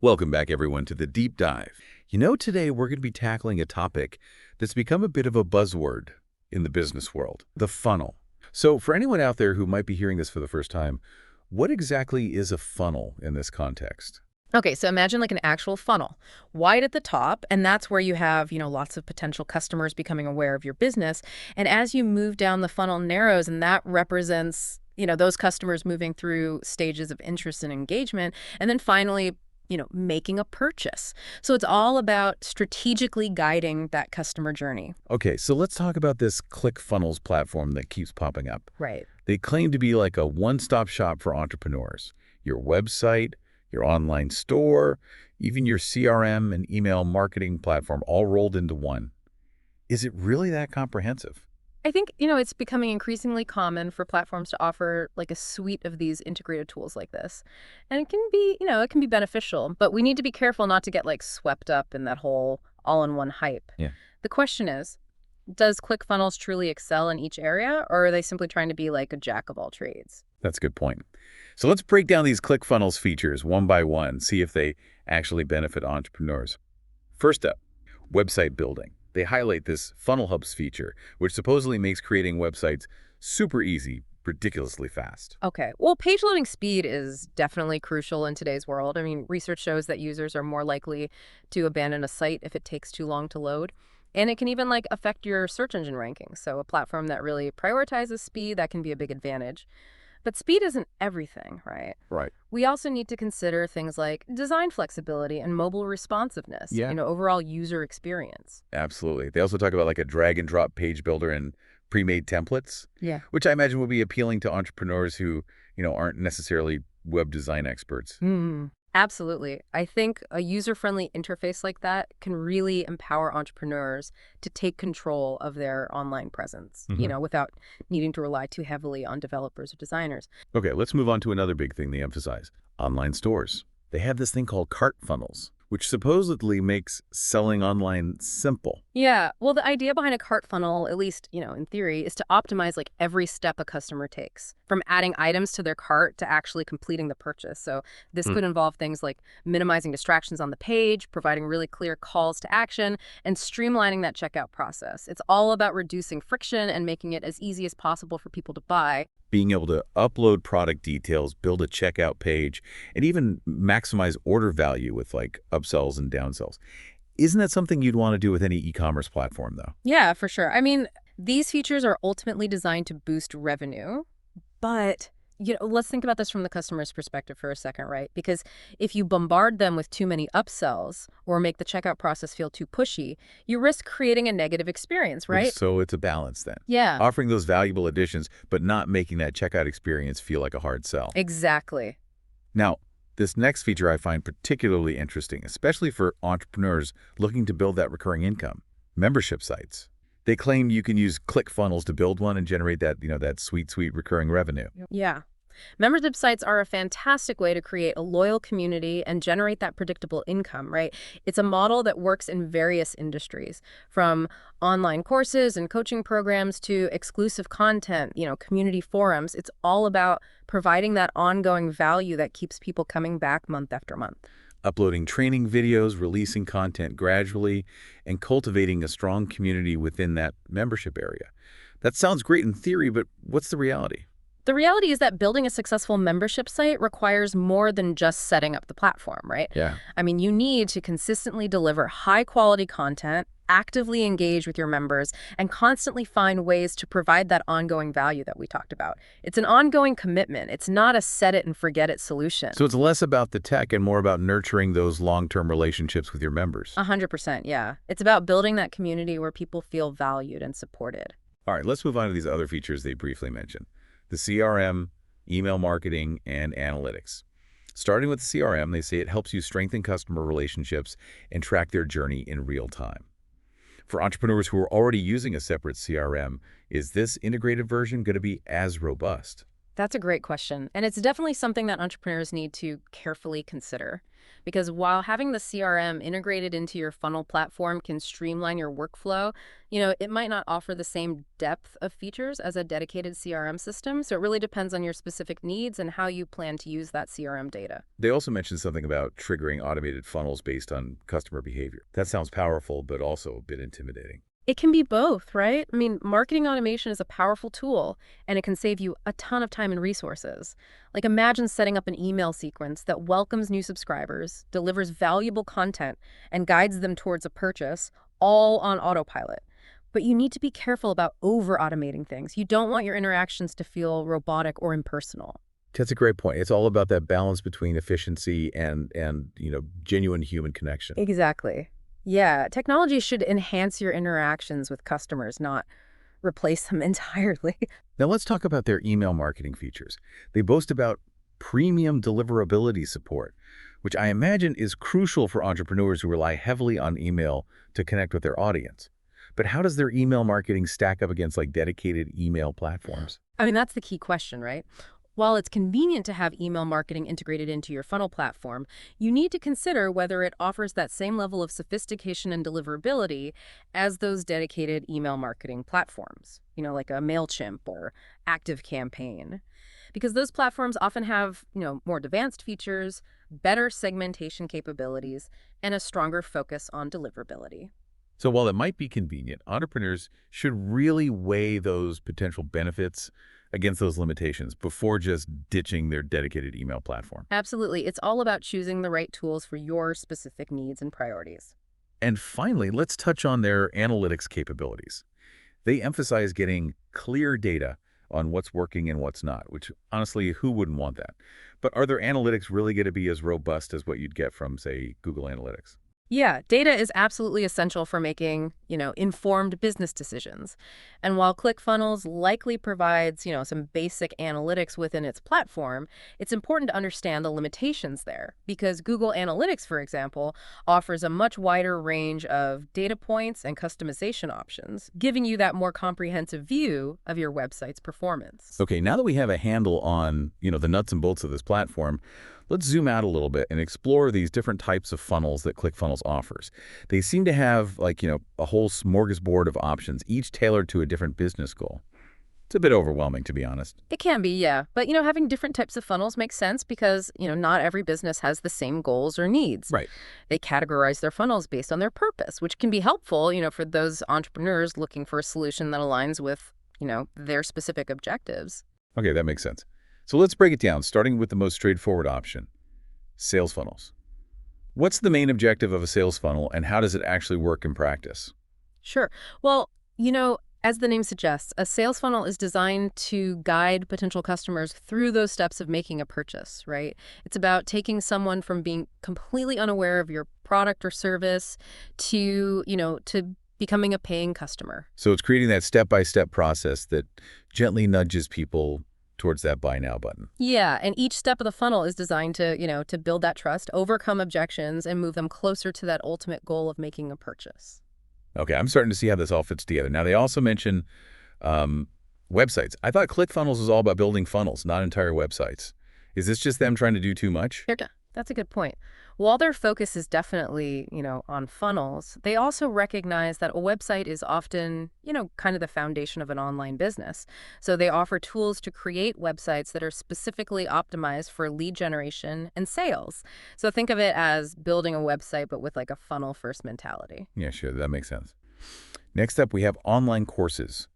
Welcome back, everyone, to the Deep Dive. Today we're going to be tackling a topic that's become a bit of a buzzword in the business world, the funnel. So for anyone out there who might be hearing this for the first time, what exactly is a funnel in this context? Okay, so imagine like an actual funnel, wide at the top, and that's where you have, lots of potential customers becoming aware of your business. And as you move down, the funnel narrows, and that represents, those customers moving through stages of interest and engagement, and then finally, making a purchase. So it's all about strategically guiding that customer journey. Okay, so let's talk about this ClickFunnels platform that keeps popping up. Right. They claim to be like a one-stop shop for entrepreneurs. Your website, your online store, even your CRM and email marketing platform all rolled into one. Is it really that comprehensive? I think, it's becoming increasingly common for platforms to offer like a suite of these integrated tools like this. And it can be, it can be beneficial, but we need to be careful not to get like swept up in that whole all-in-one hype. Yeah. The question is, does ClickFunnels truly excel in each area, or are they simply trying to be like a jack of all trades? That's a good point. So let's break down these ClickFunnels features one by one, see if they actually benefit entrepreneurs. First up, website building. They highlight this Funnel Hubs feature, which supposedly makes creating websites super easy, ridiculously fast. Okay. Well, page loading speed is definitely crucial in today's world. I mean, research shows that users are more likely to abandon a site if it takes too long to load. And it can even like affect your search engine rankings. So a platform that really prioritizes speed, that can be a big advantage. But speed isn't everything, right? Right. We also need to consider things like design flexibility and mobile responsiveness, Yeah. overall user experience. Absolutely. They also talk about like a drag and drop page builder and pre-made templates, Yeah. which I imagine would be appealing to entrepreneurs who, aren't necessarily web design experts. Absolutely. I think a user-friendly interface like that can really empower entrepreneurs to take control of their online presence, without needing to rely too heavily on developers or designers. Okay, let's move on to another big thing they emphasize, online stores. They have this thing called cart funnels, which supposedly makes selling online simple. Yeah, well, the idea behind a cart funnel, at least, in theory, is to optimize like every step a customer takes, from adding items to their cart to actually completing the purchase. So this could involve things like minimizing distractions on the page, providing really clear calls to action, and streamlining that checkout process. It's all about reducing friction and making it as easy as possible for people to buy. Being able to upload product details, build a checkout page, and even maximize order value with like upsells and downsells. Isn't that something you'd want to do with any e-commerce platform, though? Yeah, for sure. I mean, these features are ultimately designed to boost revenue, but let's think about this from the customer's perspective for a second, right? Because if you bombard them with too many upsells or make the checkout process feel too pushy, you risk creating a negative experience, right? So it's a balance then. Yeah, Offering those valuable additions, but not making that checkout experience feel like a hard sell. exactly. Now, this next feature I find particularly interesting, especially for entrepreneurs looking to build that recurring income, membership sites. They claim you can use ClickFunnels to build one and generate that, that sweet, sweet recurring revenue. Yeah. Membership sites are a fantastic way to create a loyal community and generate that predictable income, right? It's a model that works in various industries, from online courses and coaching programs to exclusive content, community forums. It's all about providing that ongoing value that keeps people coming back month after month. Uploading training videos, releasing content gradually, and cultivating a strong community within that membership area. That sounds great in theory, but what's the reality? The reality is that building a successful membership site requires more than just setting up the platform, right? Yeah. I mean, you need to consistently deliver high-quality content, actively engage with your members, and constantly find ways to provide that ongoing value that we talked about. It's an ongoing commitment. It's not a set-it-and-forget-it solution. So it's less about the tech and more about nurturing those long-term relationships with your members. 100%, yeah. It's about building that community where people feel valued and supported. All right, let's move on to these other features they briefly mentioned. The CRM, email marketing, and analytics. Starting with the CRM, they say it helps you strengthen customer relationships and track their journey in real time. For entrepreneurs who are already using a separate CRM, is this integrated version going to be as robust? That's a great question, and it's definitely something that entrepreneurs need to carefully consider. because while having the CRM integrated into your funnel platform can streamline your workflow, it might not offer the same depth of features as a dedicated CRM system. So it really depends on your specific needs and how you plan to use that CRM data. They also mentioned something about triggering automated funnels based on customer behavior. That sounds powerful, but also a bit intimidating. It can be both, right? I mean, marketing automation is a powerful tool, and it can save you a ton of time and resources. Like, imagine setting up an email sequence that welcomes new subscribers, delivers valuable content, and guides them towards a purchase, all on autopilot. But you need to be careful about over-automating things. You don't want your interactions to feel robotic or impersonal. That's a great point. It's all about that balance between efficiency and genuine human connection. Exactly. Yeah, technology should enhance your interactions with customers, not replace them entirely. Now let's talk about their email marketing features. They boast about premium deliverability support, which I imagine is crucial for entrepreneurs who rely heavily on email to connect with their audience. But how does their email marketing stack up against like dedicated email platforms? I mean, that's the key question, right? While it's convenient to have email marketing integrated into your funnel platform, you need to consider whether it offers that same level of sophistication and deliverability as those dedicated email marketing platforms, like a MailChimp or ActiveCampaign. Because those platforms often have, more advanced features, better segmentation capabilities, and a stronger focus on deliverability. So while it might be convenient, entrepreneurs should really weigh those potential benefits against those limitations before just ditching their dedicated email platform. Absolutely. It's all about choosing the right tools for your specific needs and priorities. And finally, let's touch on their analytics capabilities. They emphasize getting clear data on what's working and what's not, which honestly, who wouldn't want that? But are their analytics really going to be as robust as what you'd get from, say, Google Analytics? Yeah, data is absolutely essential for making, informed business decisions. And while ClickFunnels likely provides, some basic analytics within its platform, it's important to understand the limitations there because Google Analytics, for example, offers a much wider range of data points and customization options, giving you that more comprehensive view of your website's performance. Okay, now that we have a handle on, the nuts and bolts of this platform, let's zoom out a little bit and explore these different types of funnels that ClickFunnels offers. They seem to have, a whole smorgasbord of options, each tailored to a different business goal. It's a bit overwhelming, to be honest. It can be, yeah. But, having different types of funnels makes sense because, not every business has the same goals or needs. Right. They categorize their funnels based on their purpose, which can be helpful, for those entrepreneurs looking for a solution that aligns with, their specific objectives. Okay, that makes sense. So let's break it down, starting with the most straightforward option, sales funnels. What's the main objective of a sales funnel, and how does it actually work in practice? Sure. Well, as the name suggests, a sales funnel is designed to guide potential customers through those steps of making a purchase, right? It's about taking someone from being completely unaware of your product or service to becoming a paying customer. So it's creating that step-by-step process that gently nudges people towards that buy now button. Yeah, and each step of the funnel is designed to build that trust, overcome objections, and move them closer to that ultimate goal of making a purchase. Okay, I'm starting to see how this all fits together. Now, they also mention websites. I thought ClickFunnels was all about building funnels, not entire websites. Is this just them trying to do too much? That's a good point. While their focus is definitely, on funnels, they also recognize that a website is often, kind of the foundation of an online business. So they offer tools to create websites that are specifically optimized for lead generation and sales. So think of it as building a website, but with like a funnel first mentality. Yeah, sure. That makes sense. Next up, we have online courses.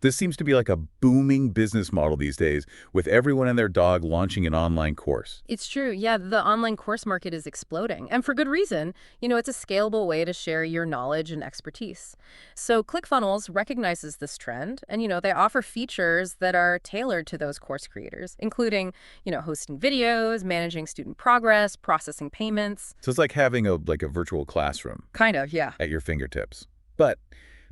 This seems to be like a booming business model these days, with everyone and their dog launching an online course. It's true. Yeah, the online course market is exploding, and for good reason. It's a scalable way to share your knowledge and expertise. So ClickFunnels recognizes this trend, and, they offer features that are tailored to those course creators, including, hosting videos, managing student progress, processing payments. So it's like having a virtual classroom Kind of, yeah. at your fingertips. But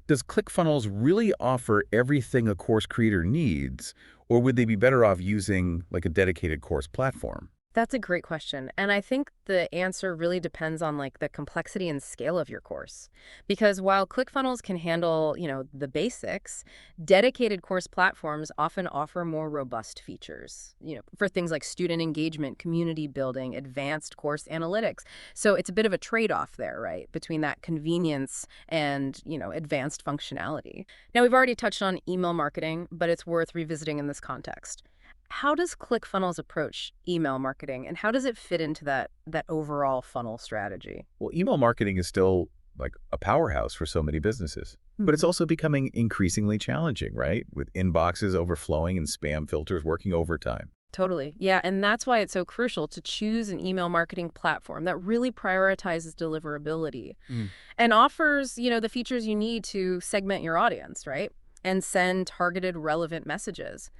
does ClickFunnels really offer everything a course creator needs, or would they be better off using like a dedicated course platform? That's a great question. And I think the answer really depends on like the complexity and scale of your course. Because while ClickFunnels can handle, the basics, dedicated course platforms often offer more robust features, for things like student engagement, community building, advanced course analytics. So it's a bit of a trade-off there, right, between that convenience and, advanced functionality. Now, we've already touched on email marketing, but it's worth revisiting in this context. How does ClickFunnels approach email marketing, and how does it fit into that overall funnel strategy? Well, email marketing is still like a powerhouse for so many businesses, but it's Mhm. also becoming increasingly challenging, right? With inboxes overflowing and spam filters working overtime. Totally. Yeah, and that's why it's so crucial to choose an email marketing platform that really prioritizes deliverability Mm. and offers, the features you need to segment your audience, right? And send targeted relevant messages.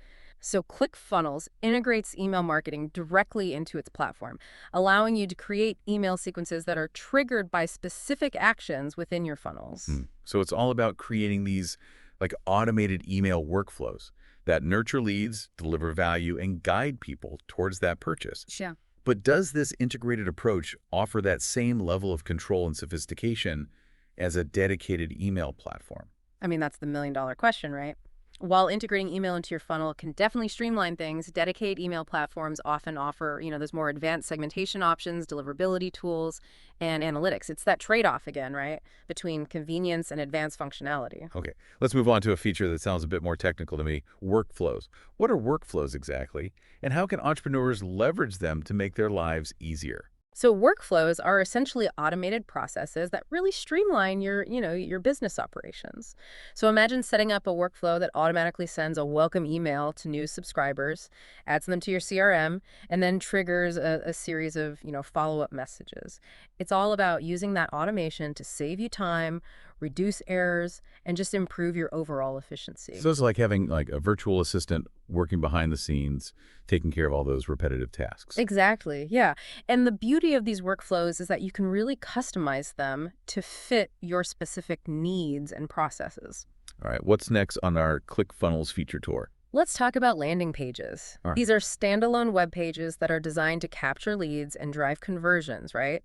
So ClickFunnels integrates email marketing directly into its platform, allowing you to create email sequences that are triggered by specific actions within your funnels. So it's all about creating these like automated email workflows that nurture leads, deliver value, and guide people towards that purchase. Yeah. But does this integrated approach offer that same level of control and sophistication as a dedicated email platform? I mean, that's the million-dollar question, right? While integrating email into your funnel can definitely streamline things, dedicated email platforms often offer, those more advanced segmentation options, deliverability tools, and analytics. It's that trade-off again, right, between convenience and advanced functionality. Okay, let's move on to a feature that sounds a bit more technical to me, workflows. What are workflows exactly, and how can entrepreneurs leverage them to make their lives easier? So workflows are essentially automated processes that really streamline your business operations. So imagine setting up a workflow that automatically sends a welcome email to new subscribers, adds them to your CRM, and then triggers a series of, follow-up messages. It's all about using that automation to save you time, reduce errors, and just improve your overall efficiency. So it's like having like a virtual assistant working behind the scenes, taking care of all those repetitive tasks. Exactly. Yeah. And the beauty of these workflows is that you can really customize them to fit your specific needs and processes. All right, what's next on our ClickFunnels feature tour? Let's talk about landing pages. All right. These are standalone web pages that are designed to capture leads and drive conversions, right?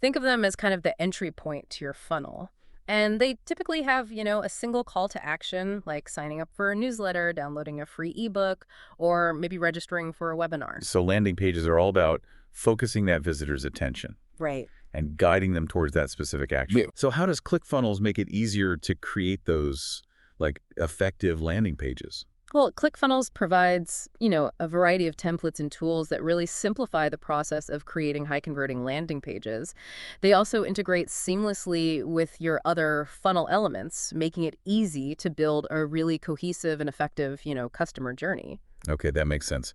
Think of them as kind of the entry point to your funnel. And they typically have, a single call to action, like signing up for a newsletter, downloading a free ebook, or maybe registering for a webinar. So landing pages are all about focusing that visitor's attention Right. and guiding them towards that specific action. Yeah. So how does ClickFunnels make it easier to create those like effective landing pages? Well, ClickFunnels provides, a variety of templates and tools that really simplify the process of creating high-converting landing pages. They also integrate seamlessly with your other funnel elements, making it easy to build a really cohesive and effective, customer journey. Okay, that makes sense.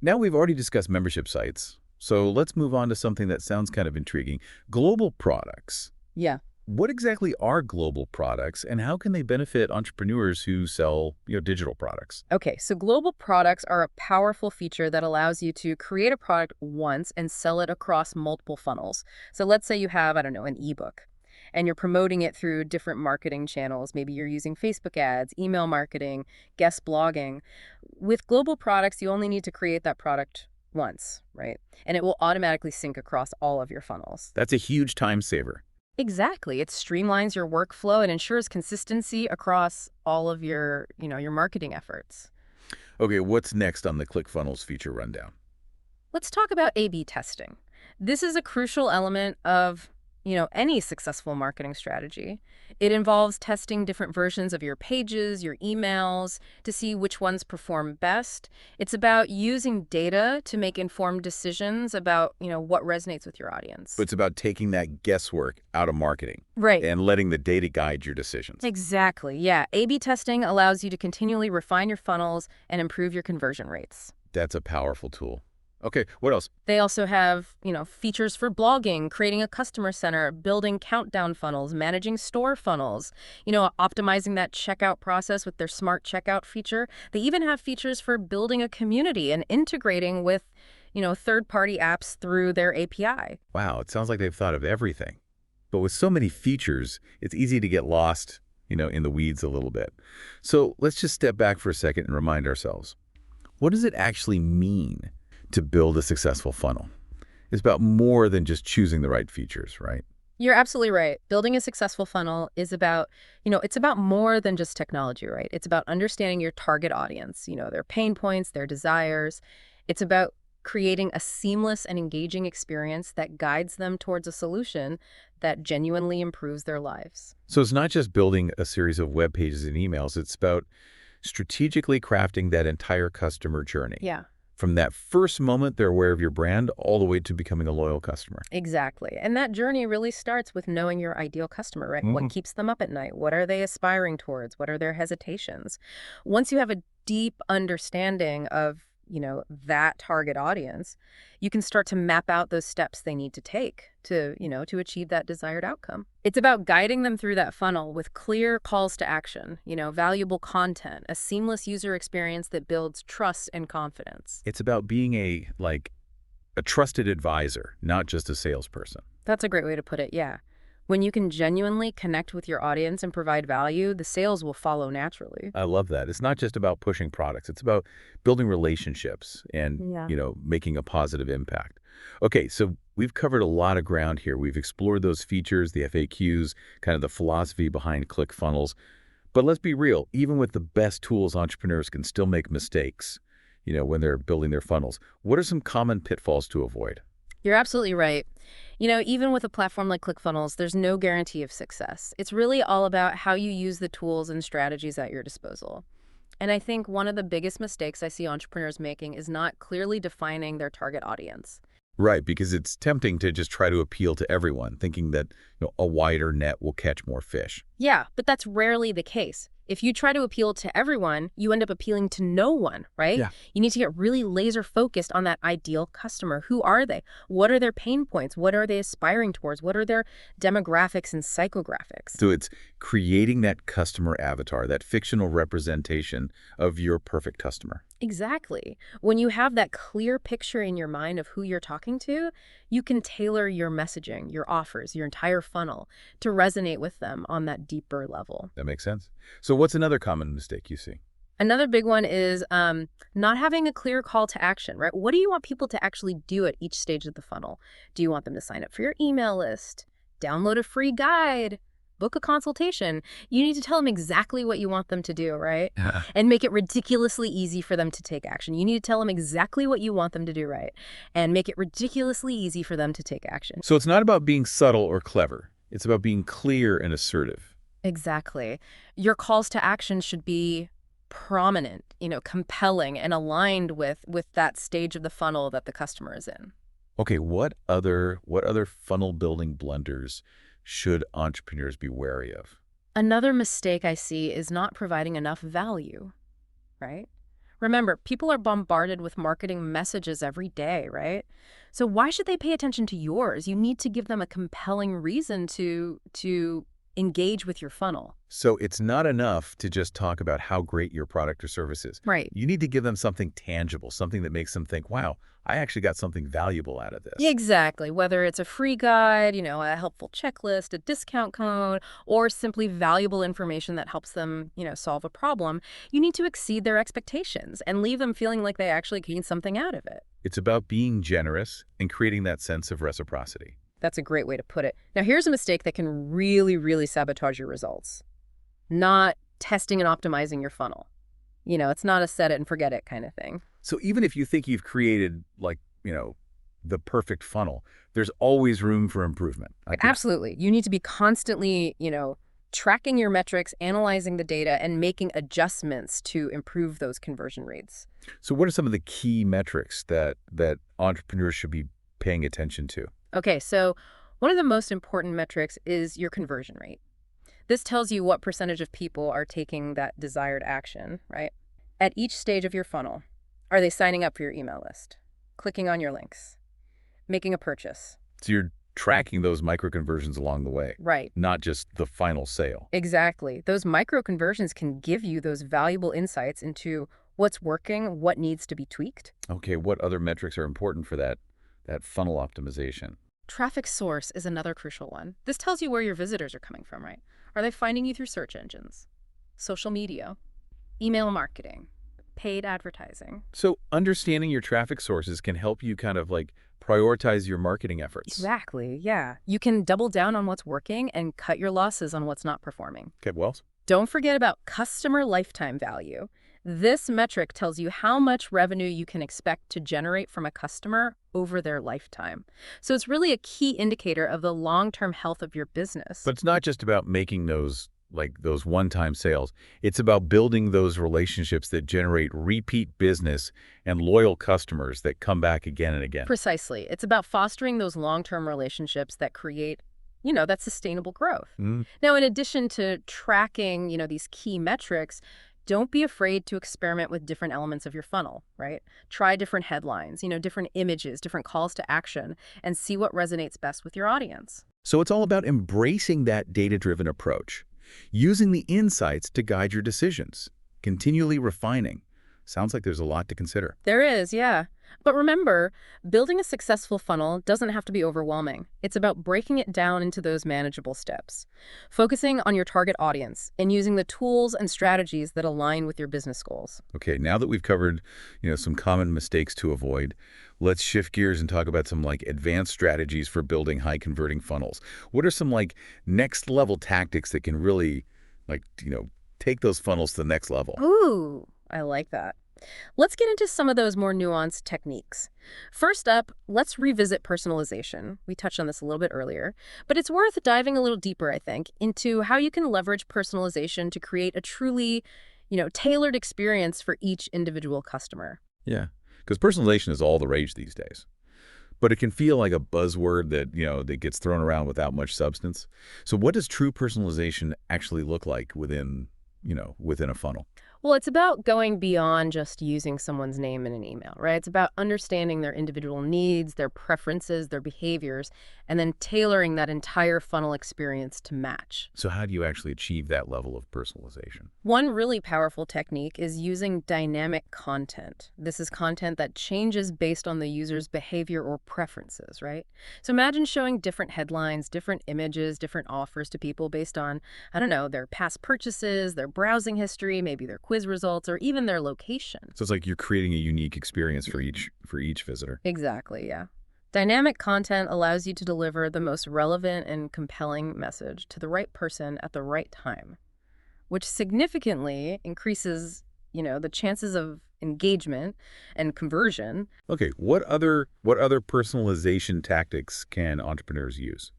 Now we've already discussed membership sites, so let's move on to something that sounds kind of intriguing. Global products. Yeah. What exactly are global products, and how can they benefit entrepreneurs who sell, digital products? Okay, so global products are a powerful feature that allows you to create a product once and sell it across multiple funnels. So let's say you have, I don't know, an ebook and you're promoting it through different marketing channels. Maybe you're using Facebook ads, email marketing, guest blogging. With global products, you only need to create that product once, right? And it will automatically sync across all of your funnels. That's a huge time saver. Exactly. It streamlines your workflow and ensures consistency across all of your marketing efforts. Okay, what's next on the ClickFunnels feature rundown? Let's talk about A/B testing. This is a crucial element of, any successful marketing strategy. It involves testing different versions of your pages, your emails, to see which ones perform best. It's about using data to make informed decisions about, what resonates with your audience. It's about taking that guesswork out of marketing Right. and letting the data guide your decisions. Exactly. Yeah. A/B testing allows you to continually refine your funnels and improve your conversion rates. That's a powerful tool. Okay, what else? They also have, features for blogging, creating a customer center, building countdown funnels, managing store funnels, optimizing that checkout process with their smart checkout feature. They even have features for building a community and integrating with, third-party apps through their API. Wow, it sounds like they've thought of everything. But with so many features, it's easy to get lost, in the weeds a little bit. So let's just step back for a second and remind ourselves. What does it actually mean to build a successful funnel. It's about more than just choosing the right features, right? You're absolutely right. Building a successful funnel is about, it's about more than just technology, right? It's about understanding your target audience, their pain points, their desires. It's about creating a seamless and engaging experience that guides them towards a solution that genuinely improves their lives. So it's not just building a series of web pages and emails. It's about strategically crafting that entire customer journey. Yeah. From that first moment they're aware of your brand all the way to becoming a loyal customer. Exactly. And that journey really starts with knowing your ideal customer, right? What keeps them up at night? What are they aspiring towards? What are their hesitations? Once you have a deep understanding of, that target audience, you can start to map out those steps they need to take to achieve that desired outcome. It's about guiding them through that funnel with clear calls to action, valuable content, a seamless user experience that builds trust and confidence. It's about being a trusted advisor, not just a salesperson. That's a great way to put it, yeah. When you can genuinely connect with your audience and provide value, the sales will follow naturally. I love that. It's not just about pushing products. It's about building relationships and, Yeah. making a positive impact. Okay, so we've covered a lot of ground here. We've explored those features, the FAQs, kind of the philosophy behind ClickFunnels. But let's be real, even with the best tools, entrepreneurs can still make mistakes, when they're building their funnels. What are some common pitfalls to avoid? You're absolutely right. Even with a platform like ClickFunnels, there's no guarantee of success. It's really all about how you use the tools and strategies at your disposal. And I think one of the biggest mistakes I see entrepreneurs making is not clearly defining their target audience. Right, because it's tempting to just try to appeal to everyone, thinking that a wider net will catch more fish. Yeah, but that's rarely the case. If you try to appeal to everyone, you end up appealing to no one, right? Yeah. You need to get really laser focused on that ideal customer. Who are they? What are their pain points? What are they aspiring towards? What are their demographics and psychographics? So it's creating that customer avatar, that fictional representation of your perfect customer. Exactly. When you have that clear picture in your mind of who you're talking to, you can tailor your messaging, your offers, your entire funnel to resonate with them on that deeper level. That makes sense. So what's another common mistake you see? Another big one is not having a clear call to action, right? What do you want people to actually do at each stage of the funnel? Do you want them to sign up for your email list, download a free guide, book a consultation? You need to tell them exactly what you want them to do, right? And make it ridiculously easy for them to take action. You need to tell them exactly what you want them to do, right? And make it ridiculously easy for them to take action. So it's not about being subtle or clever. It's about being clear and assertive. Exactly. Your calls to action should be prominent, compelling and aligned with that stage of the funnel that the customer is in. Okay, what other funnel building blunders should entrepreneurs be wary of? Another mistake I see is not providing enough value, right? Remember, people are bombarded with marketing messages every day, right? So why should they pay attention to yours? You need to give them a compelling reason to engage with your funnel. So it's not enough to just talk about how great your product or service is. Right. You need to give them something tangible, something that makes them think, wow, I actually got something valuable out of this. Exactly. Whether it's a free guide, a helpful checklist, a discount code, or simply valuable information that helps them, solve a problem, you need to exceed their expectations and leave them feeling like they actually gained something out of it. It's about being generous and creating that sense of reciprocity. That's a great way to put it. Now, here's a mistake that can really, really sabotage your results. Not testing and optimizing your funnel. It's not a set it and forget it kind of thing. So even if you think you've created the perfect funnel, there's always room for improvement. Absolutely. You need to be constantly, tracking your metrics, analyzing the data, and making adjustments to improve those conversion rates. So what are some of the key metrics that entrepreneurs should be paying attention to? Okay, so one of the most important metrics is your conversion rate. This tells you what percentage of people are taking that desired action, right? At each stage of your funnel, are they signing up for your email list, clicking on your links, making a purchase? So you're tracking those micro conversions along the way, Right. not just the final sale. Exactly. Those micro conversions can give you those valuable insights into what's working, what needs to be tweaked. Okay, what other metrics are important for that funnel optimization? Traffic source is another crucial one. This tells you where your visitors are coming from, right? Are they finding you through search engines, social media, email marketing, paid advertising. So understanding your traffic sources can help you kind of like prioritize your marketing efforts. Exactly, yeah. You can double down on what's working and cut your losses on what's not performing. Okay, well, Don't forget about customer lifetime value. This metric tells you how much revenue you can expect to generate from a customer over their lifetime. So it's really a key indicator of the long-term health of your business. but it's not just about making those one-time sales. It's about building those relationships that generate repeat business and loyal customers that come back again and again. Precisely. It's about fostering those long-term relationships that create, that sustainable growth. Mm. Now, in addition to tracking, these key metrics, don't be afraid to experiment with different elements of your funnel, right? Try different headlines, different images, different calls to action, and see what resonates best with your audience. So it's all about embracing that data-driven approach, using the insights to guide your decisions, continually refining. Sounds like there's a lot to consider. There is, yeah. But remember, building a successful funnel doesn't have to be overwhelming. It's about breaking it down into those manageable steps, focusing on your target audience, and using the tools and strategies that align with your business goals. Okay, now that we've covered, some common mistakes to avoid, let's shift gears and talk about some like advanced strategies for building high converting funnels. What are some like next level tactics that can really like, take those funnels to the next level? Ooh, I like that. Let's get into some of those more nuanced techniques. First up, let's revisit personalization. We touched on this a little bit earlier, but it's worth diving a little deeper, I think, into how you can leverage personalization to create a truly, tailored experience for each individual customer. Yeah, because personalization is all the rage these days. But it can feel like a buzzword that gets thrown around without much substance. So what does true personalization actually look like within a funnel? Well, it's about going beyond just using someone's name in an email, right? It's about understanding their individual needs, their preferences, their behaviors, and then tailoring that entire funnel experience to match. So how do you actually achieve that level of personalization? One really powerful technique is using dynamic content. This is content that changes based on the user's behavior or preferences, right? So imagine showing different headlines, different images, different offers to people based on, I don't know, their past purchases, their browsing history, maybe their quiz results, or even their location. So it's like you're creating a unique experience for each visitor. Exactly, yeah. Dynamic content allows you to deliver the most relevant and compelling message to the right person at the right time, which significantly increases, the chances of engagement and conversion. Okay, what other personalization tactics can entrepreneurs use?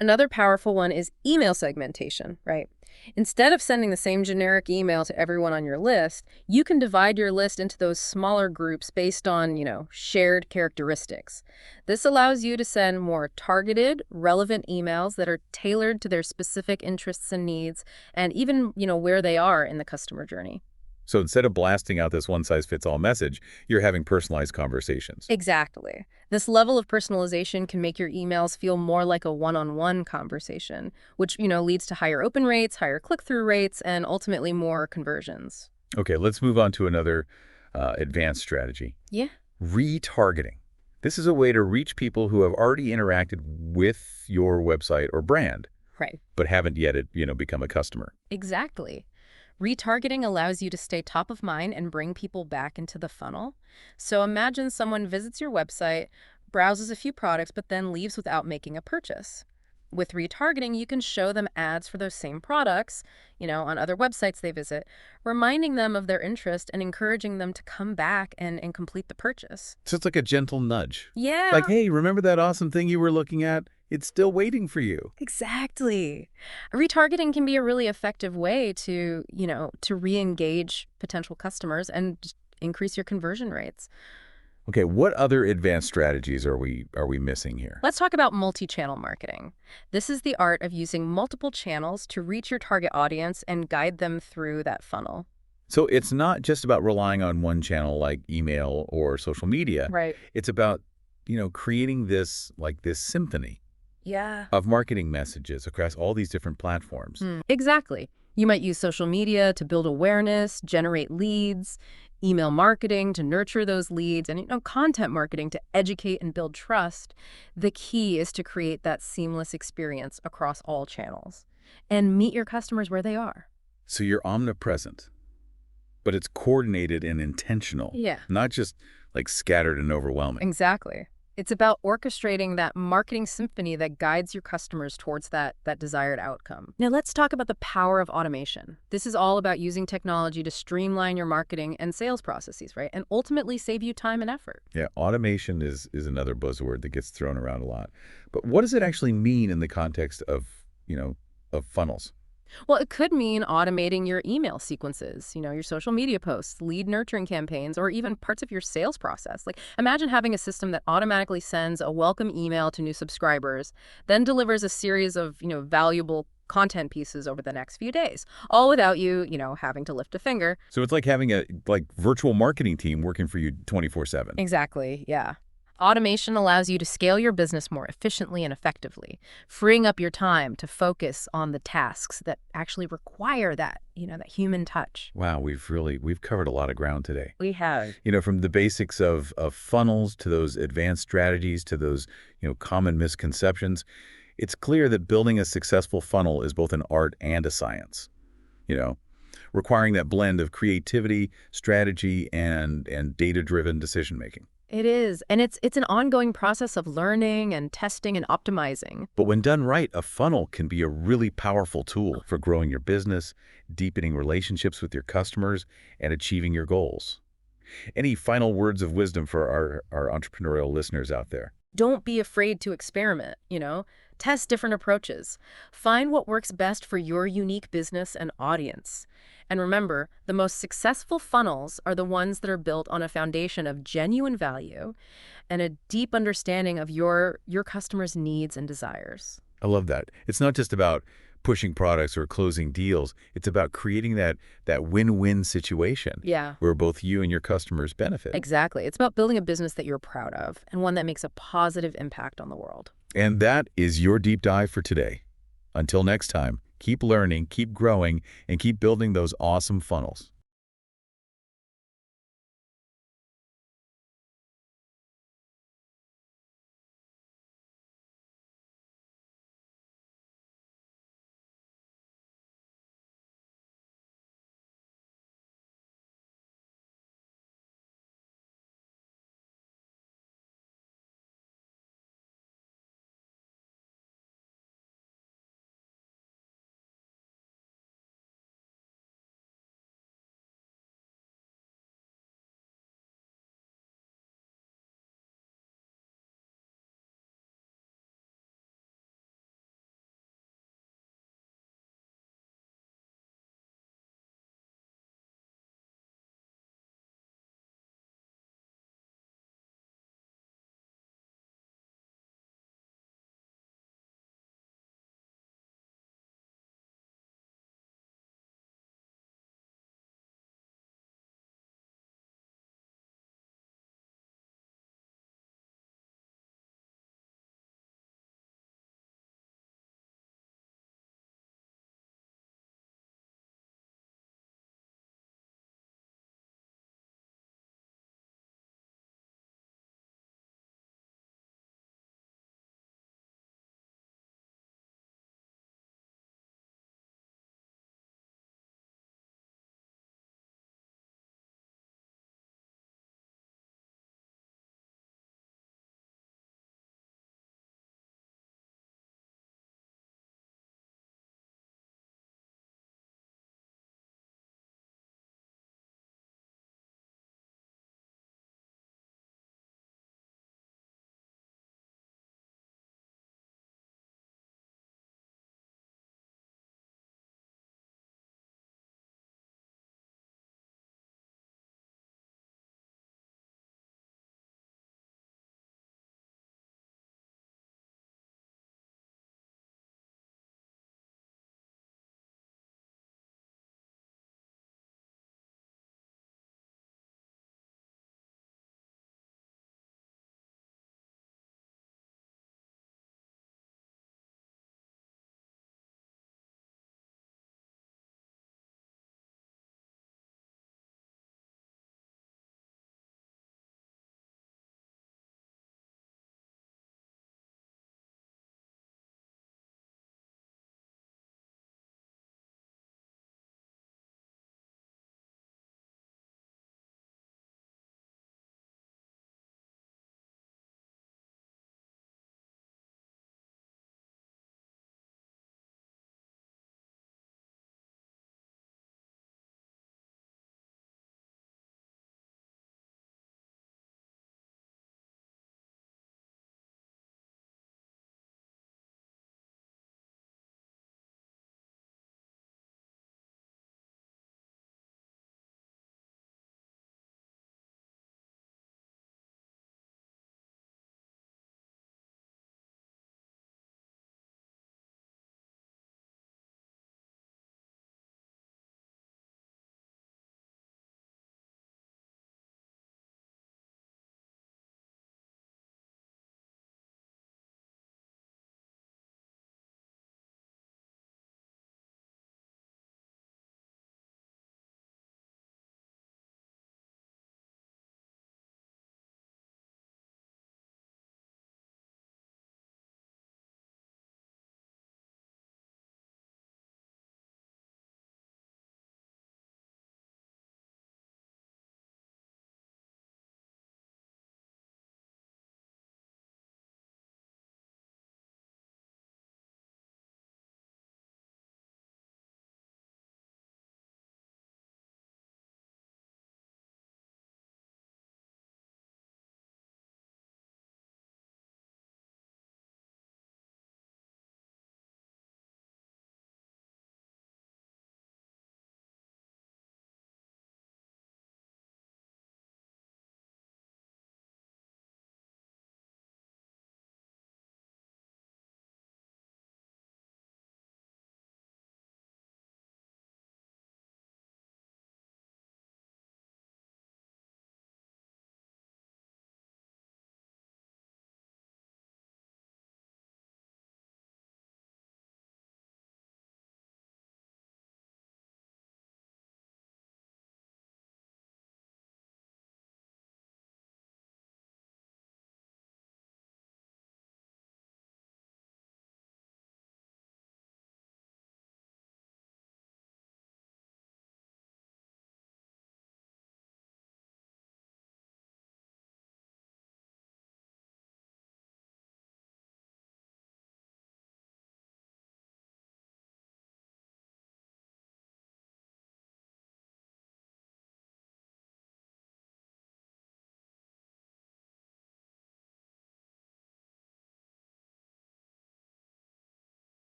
Another powerful one is email segmentation, right? Instead of sending the same generic email to everyone on your list, you can divide your list into those smaller groups based on, shared characteristics. This allows you to send more targeted, relevant emails that are tailored to their specific interests and needs, and even, where they are in the customer journey. So instead of blasting out this one-size-fits-all message, you're having personalized conversations. Exactly. This level of personalization can make your emails feel more like a one-on-one conversation, which, leads to higher open rates, higher click-through rates, and ultimately more conversions. Okay, let's move on to another advanced strategy. Yeah. Retargeting. This is a way to reach people who have already interacted with your website or brand, Right. but haven't yet, become a customer. Exactly. Retargeting allows you to stay top of mind and bring people back into the funnel. So imagine someone visits your website, browses a few products, but then leaves without making a purchase. With retargeting, you can show them ads for those same products, on other websites they visit, reminding them of their interest and encouraging them to come back and complete the purchase. So it's like a gentle nudge. Yeah. Like, hey, remember that awesome thing you were looking at? It's still waiting for you. Exactly. Retargeting can be a really effective way to re-engage potential customers and just increase your conversion rates. Okay, what other advanced strategies are we missing here? Let's talk about multi-channel marketing. This is the art of using multiple channels to reach your target audience and guide them through that funnel. So it's not just about relying on one channel like email or social media. Right. It's about, creating this symphony Yeah. of marketing messages across all these different platforms. Exactly. You might use social media to build awareness, generate leads, email marketing to nurture those leads, and content marketing to educate and build trust. The key is to create that seamless experience across all channels and meet your customers where they are. So you're omnipresent. But it's coordinated and intentional, Yeah. not just like scattered and overwhelming. Exactly. It's about orchestrating that marketing symphony that guides your customers towards that desired outcome. Now let's talk about the power of automation. This is all about using technology to streamline your marketing and sales processes, right? And ultimately save you time and effort. Yeah, automation is another buzzword that gets thrown around a lot. But what does it actually mean in the context of funnels? Well, it could mean automating your email sequences, your social media posts, lead nurturing campaigns, or even parts of your sales process. Like, imagine having a system that automatically sends a welcome email to new subscribers, then delivers a series of, valuable content pieces over the next few days, all without you, having to lift a finger. So it's like having a virtual marketing team working for you 24/7. Exactly, yeah. Automation allows you to scale your business more efficiently and effectively, freeing up your time to focus on the tasks that actually require that human touch. Wow, we've covered a lot of ground today. We have. From the basics of funnels to those advanced strategies to those, common misconceptions. It's clear that building a successful funnel is both an art and a science, you know, requiring that blend of creativity, strategy, and data-driven decision-making. It is, and it's an ongoing process of learning and testing and optimizing. But when done right, a funnel can be a really powerful tool for growing your business, deepening relationships with your customers, and achieving your goals. Any final words of wisdom for our entrepreneurial listeners out there? Don't be afraid to experiment. Test different approaches. Find what works best for your unique business and audience. And remember, the most successful funnels are the ones that are built on a foundation of genuine value and a deep understanding of your customers' needs and desires. I love that. It's not just about pushing products or closing deals. It's about creating that win-win situation Yeah. where both you and your customers benefit. Exactly. It's about building a business that you're proud of and one that makes a positive impact on the world. And that is your deep dive for today. Until next time, keep learning, keep growing, and keep building those awesome funnels.